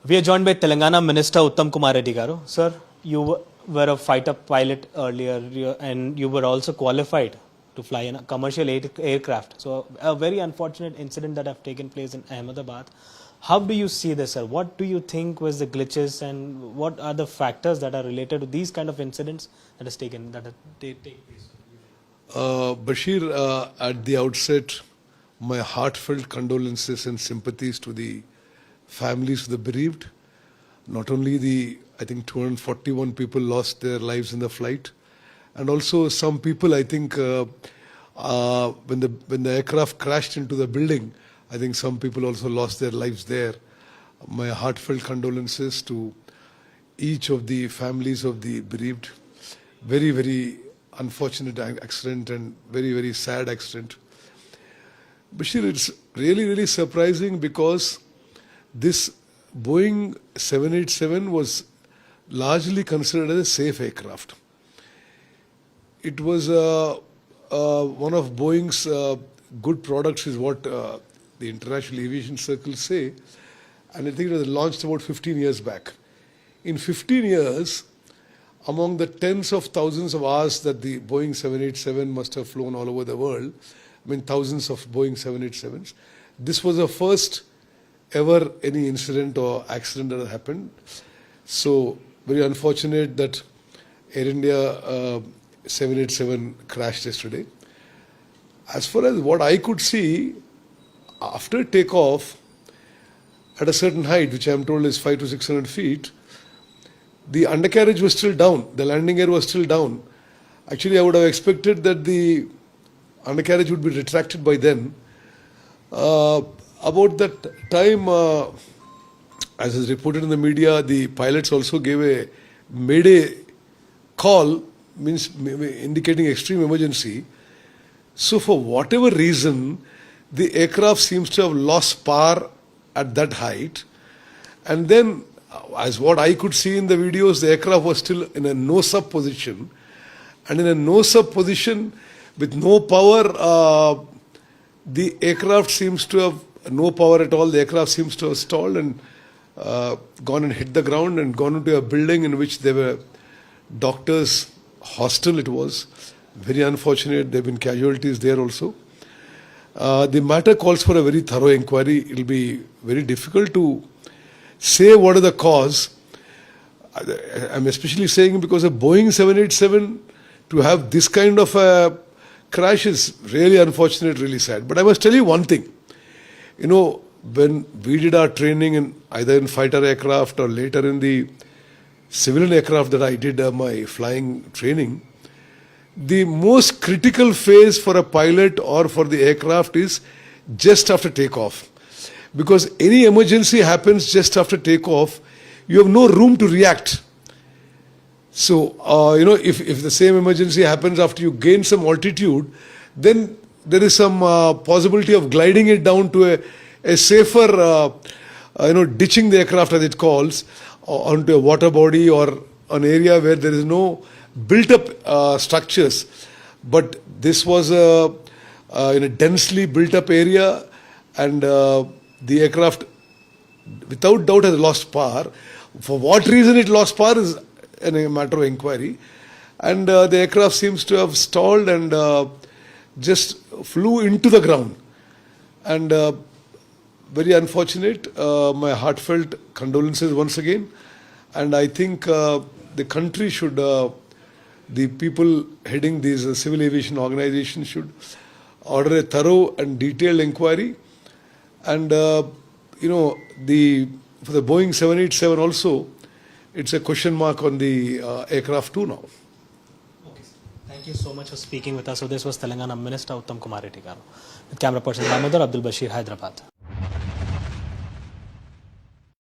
We are joined by Telangana Minister Uttam Kumar Reddy garu. Sir, you were a fighter pilot earlier and you were also qualified to fly in a commercial aircraft. So a very unfortunate incident that have taken place in Ahmedabad. How do you see this, sir? What do you think was the glitches and what are the factors that are related to these kind of incidents that take place? Bashir, at the outset, my heartfelt condolences and sympathies to the families of the bereaved. Not only I think 241 people lost their lives in the flight, and also some people, I think, when the aircraft crashed into the building, I think some people also lost their lives there. My heartfelt condolences to each of the families of the bereaved. Very, very unfortunate accident and very, very sad accident. Bashir, it's really, really surprising because this Boeing 787 was largely considered as a safe aircraft. It was one of Boeing's good products is what the international aviation circles say, and I think it was launched about 15 years back. In 15 years, among the tens of thousands of hours that the Boeing 787 must have flown all over the world, I mean thousands of Boeing 787s, this was the first ever any incident or accident that happened. So very unfortunate that Air India 787 crashed yesterday. As far as what I could see, after takeoff at a certain height, which I am told is 500 to 600 feet, the undercarriage was still down, the landing gear was still down. Actually, I would have expected that the undercarriage would be retracted by then. About that time, as is reported in the media, the pilots also gave a mayday call, means indicating extreme emergency. So for whatever reason, the aircraft seems to have lost power at that height. And then, as what I could see in the videos, the aircraft was still in a nose-up position. And in a nose-up position, with no power, the aircraft seems to have no power at all. The aircraft seems to have stalled and gone and hit the ground and gone into a building in which there were doctors' hostel. It was very unfortunate. There have been casualties there also. The matter calls for a very thorough inquiry. It will be very difficult to say what is the cause. I'm especially saying because a Boeing 787 to have this kind of a crash is really unfortunate, really sad. But I must tell you one thing. You know, when we did our training either in fighter aircraft or later in the civilian aircraft that I did my flying training, the most critical phase for a pilot or for the aircraft is just after takeoff. Because any emergency happens just after takeoff, you have no room to react. So, if the same emergency happens after you gain some altitude, then there is some possibility of gliding it down to a safer, ditching the aircraft as it calls, onto a water body or an area where there is no built-up structures. But this was in a densely built-up area, and the aircraft, without doubt, has lost power. For what reason it lost power is a matter of inquiry. And the aircraft seems to have stalled and just flew into the ground. And very unfortunate. My heartfelt condolences once again. And I think the country should, the people heading these civil aviation organizations should order a thorough and detailed inquiry. And, for the Boeing 787 also, it's a question mark on the aircraft too now. Okay, sir. Thank you so much for speaking with us. So this was Telangana Minister Uttam Kumar Reddy garu. With camera person Damodar, Abdul Bashir, Hyderabad.